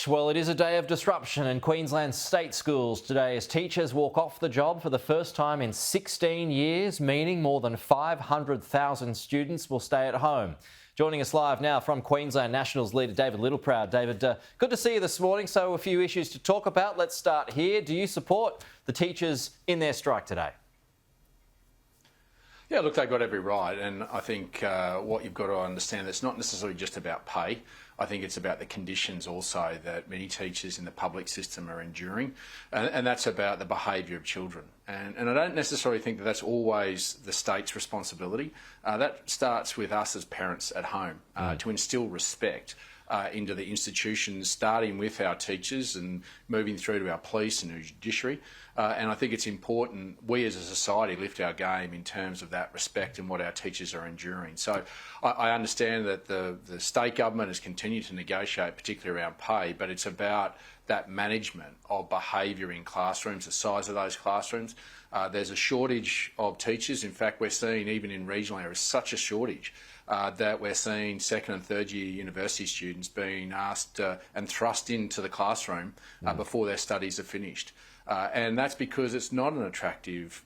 Well, it is a day of disruption in Queensland state schools today as teachers walk off the job for the first time in 16 years, meaning more than 500,000 students will stay at home. Joining us live now from Queensland Nationals leader David Littleproud. David, good to see you this morning. So a few issues to talk about. Let's start here. Do you support the teachers in their strike today? Yeah, look, they've got every right, and I think what you've got to understand, it's not necessarily just about pay. I think it's about the conditions also that many teachers in the public system are enduring, and that's about the behaviour of children. And I don't necessarily think that that's always the state's responsibility. That starts with us as parents at home to instil respect into the institutions, starting with our teachers and moving through to our police and our judiciary. And I think it's important we as a society lift our game in terms of that respect and what our teachers are enduring. So I understand that the state government has continued to negotiate, particularly around pay, but it's about that management of behaviour in classrooms, the size of those classrooms. There's a shortage of teachers. In fact, we're seeing even in regional areas such a shortage that we're seeing second and third year university students being asked and thrust into the classroom before their studies are finished. And that's because it's not an attractive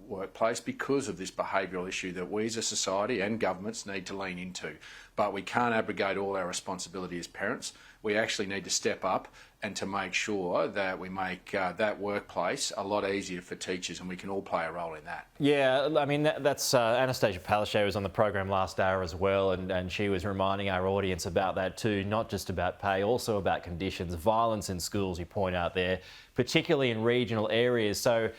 workplace because of this behavioural issue that we as a society and governments need to lean into. But we can't abrogate all our responsibility as parents. We actually need to step up and to make sure that we make that workplace a lot easier for teachers, and we can all play a role in that. Yeah, I mean, that's Anastasia Palaszczuk was on the program last hour as well, and she was reminding our audience about that too, not just about pay, also about conditions, violence in schools, you point out there, particularly in regional areas. So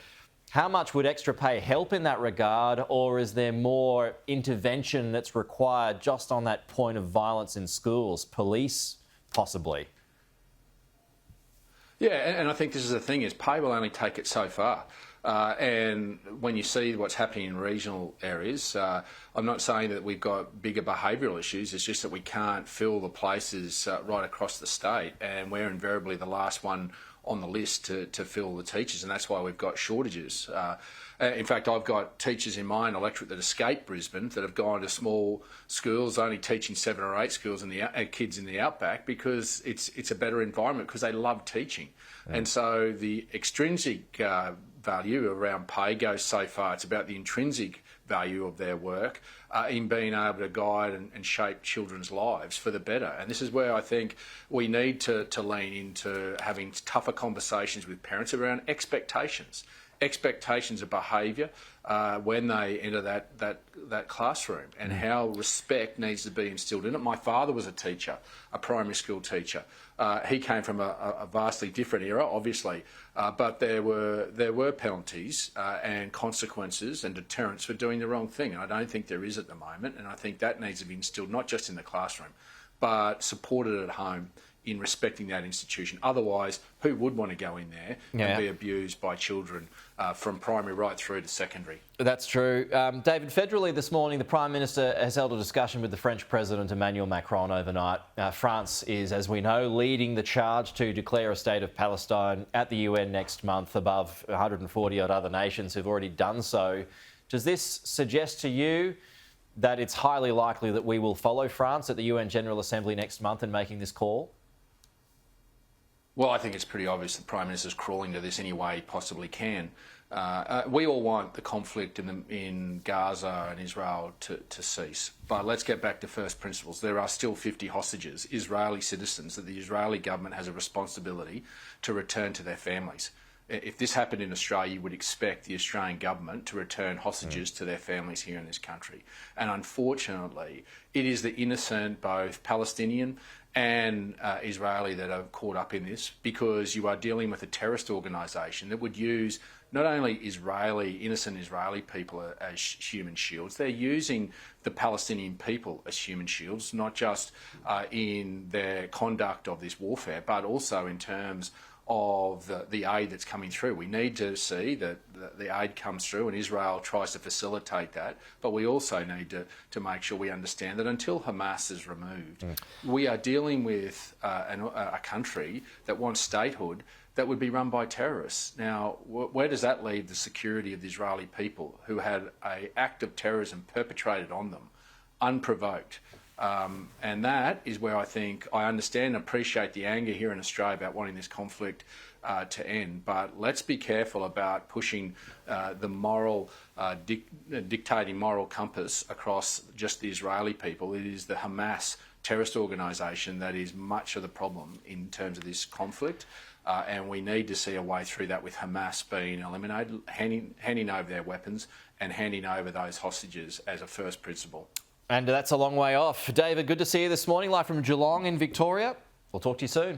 how much would extra pay help in that regard, or is there more intervention that's required just on that point of violence in schools? Police, possibly? Yeah, and I think this is the thing, is pay will only take it so far. And when you see what's happening in regional areas, I'm not saying that we've got bigger behavioural issues, it's just that we can't fill the places right across the state, and we're invariably the last one on the list to fill the teachers, and that's why we've got shortages. In fact, I've got teachers in my electorate that escaped Brisbane that have gone to small schools, only teaching 7 or 8 schools in the kids in the outback, because it's a better environment because they love teaching. Yeah. And so the extrinsic value around pay goes so far. It's about the intrinsic value of their work in being able to guide and shape children's lives for the better. And this is where I think we need to lean into having tougher conversations with parents around expectations of behaviour when they enter that classroom, and how respect needs to be instilled in it. My father was a teacher, a primary school teacher. He came from a vastly different era, obviously, but there were penalties and consequences and deterrents for doing the wrong thing, and I don't think there is at the moment, and I think that needs to be instilled not just in the classroom, but supported at home in respecting that institution. Otherwise, who would want to go in there and be abused by children from primary right through to secondary? That's true. David, federally this morning, the Prime Minister has held a discussion with the French President Emmanuel Macron overnight. France is, as we know, leading the charge to declare a state of Palestine at the UN next month, above 140 odd other nations who've already done so. Does this suggest to you that it's highly likely that we will follow France at the UN General Assembly next month in making this call? Well, I think it's pretty obvious the Prime Minister's crawling to this any way he possibly can. We all want the conflict in Gaza and Israel to cease. But let's get back to first principles. There are still 50 hostages, Israeli citizens, that the Israeli government has a responsibility to return to their families. If this happened in Australia, you would expect the Australian government to return hostages to their families here in this country. And unfortunately, it is the innocent, both Palestinian and Israeli, that are caught up in this, because you are dealing with a terrorist organisation that would use not only innocent Israeli people as human shields, they're using the Palestinian people as human shields, not just in their conduct of this warfare, but also in terms of the aid that's coming through. We need to see that the aid comes through and Israel tries to facilitate that, but we also need to make sure we understand that until Hamas is removed, we are dealing with a country that wants statehood that would be run by terrorists. Now, where does that leave the security of the Israeli people who had an act of terrorism perpetrated on them, unprovoked, And that is where I think I understand and appreciate the anger here in Australia about wanting this conflict to end. But let's be careful about pushing the moral, dictating moral compass across just the Israeli people. It is the Hamas terrorist organisation that is much of the problem in terms of this conflict. And we need to see a way through that with Hamas being eliminated, handing over their weapons and handing over those hostages as a first principle. And that's a long way off. David, good to see you this morning, live from Geelong in Victoria. We'll talk to you soon.